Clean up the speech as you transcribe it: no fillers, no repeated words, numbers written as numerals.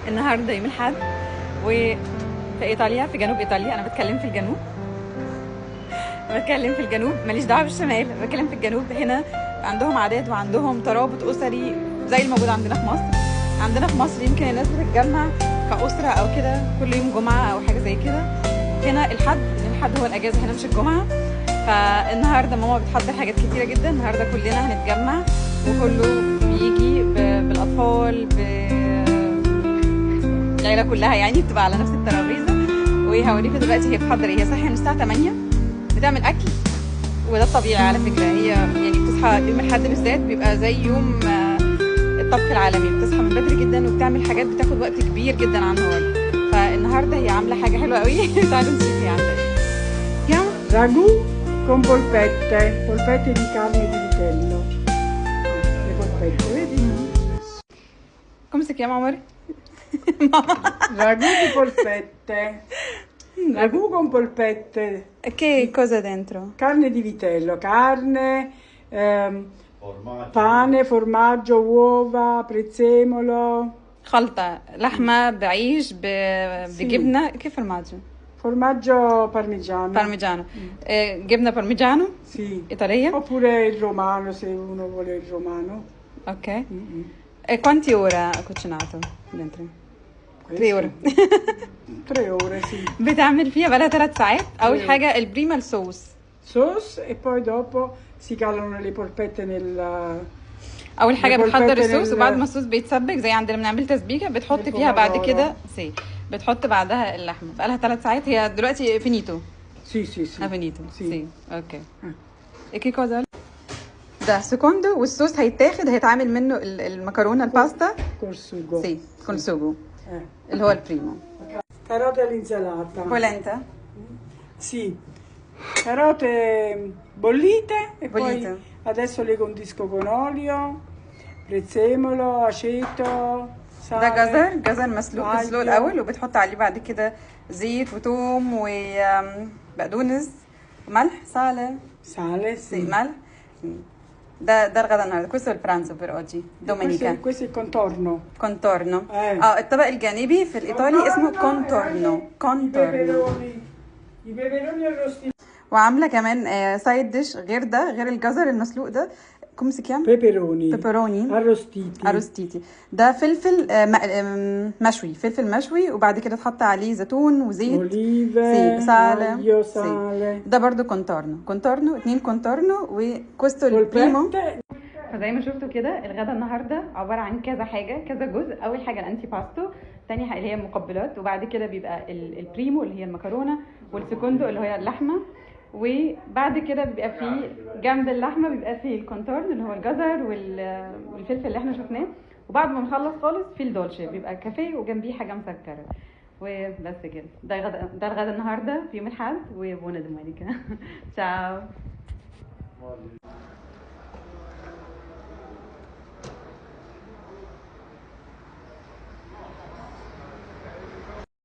النهارده يوم الاحد وفي ايطاليا، في جنوب ايطاليا. انا بتكلم في الجنوب، ماليش دعوه بالشمال، بتكلم في الجنوب. هنا عندهم عادات وعندهم ترابط اسري زي الموجود عندنا في مصر. عندنا في مصر يمكن الناس بتتجمع كاسره او كده كل يوم جمعه او حاجه زي كده. هنا الحد هو الاجازه، هنا مش الجمعه. فالنهارده ماما بتحضر حاجات كتيره جدا. النهارده كلنا هنتجمع وكله بيجي بالاطفال، العيله كلها يعني بتبقى على نفس الترابيزه. وهوريكم دلوقتي هي بتحضر ايه. هي صاحيه من الساعه 8 بتعمل اكل، وده الطبيعي على فكره. هي يعني بتصحى يوم الاحد بالذات بيبقى زي يوم الطبخ العالمي. بتصحى من بدري جدا وبتعمل حاجات بتاخد وقت كبير جدا عن النهارده. فالنهارده هي عامله حاجه حلوه قوي. تعالوا نشوف هي عامله ايه. Ragù con polpette di carne di vitello. Le polpette, vedi? امسك يا عمر. Ragù di polpette. Ragù con polpette. Che cosa dentro? Carne di vitello, carne, pane, formaggio, uova, prezzemolo. خلطة لحمة بعيش بجبنة. كيف الماجو؟ Formaggio parmigiano. بارميجانو. جبنة بارميجانو Sì. إيطالية. Oppure il romano se uno vuole il romano. اوكي. E quanti ore ha cucinato dentro? 3 ore. 3 ore, sì. بتعمل فيها بقالها 3 ساعات. اول حاجه البريما الصوص. Sauce e poi dopo si calano le polpette nel. اول حاجه بتحضر البولبيت الصوص، وبعد ما الصوص بيتسبك زي عندنا بنعمل تسبيكه بتحط فيها بعد كده بتحط بعدها اللحمه. بقالها 3 ساعات. هي دلوقتي فينيتو. Sì, sì, sì. فينيتو. Sì. سي اوكي. ايه كوزا ده سكوندو. والصوص هيتعمل منه المكرونه الباستا Col sugo. سي كون سوجو اللي هو البريمو. Carote all'insalata. بولنتا. Sì. Carote bollite e Bollite. poi adesso le condisco con olio, prezzemolo, aceto, ده sale. جزر مسلوق. بتسلقه الاول وبتحط عليه بعد كده زيت وثوم وبقدونس وملح. Sale, sì. ملح. ده الغدا النهارده. questo è il pranzo per oggi domenica. Questo è il contorno. كونتورنو. الطبق الجانبي في الايطالي اسمه كونتورنو. I peperoni arrostiti. وعامله كمان سايد ديش غير ده، غير الجزر المسلوق ده. كم سكيام؟ بيبروني arrostiti. ده فلفل مشوي. فلفل مشوي وبعد كده تحط عليه زيتون وزيت. اوليفه. سالة. ده برضو كونتورنو 2 كونتورنو وكوستو البريمو. فزي ما شفتوا كده الغدا النهارده عباره عن كذا حاجه، كذا جزء. اول حاجه الانتي باستو، تاني حاجه اللي هي المقبلات، وبعد كده بيبقى البريمو اللي هي المكرونه، والسكوندو اللي هي اللحمه، وبعد كده بيبقى فيه جنب اللحمه بيبقى فيه الكونتورن اللي هو الجزر والفلفل اللي احنا شفناه. وبعد ما نخلص خالص في الدولشي بيبقى كافيه وجنبيه حاجه مسكره. وبس كده. ده الغدا النهارده في يوم الاحد. وبونا دومينيكا. تشاو.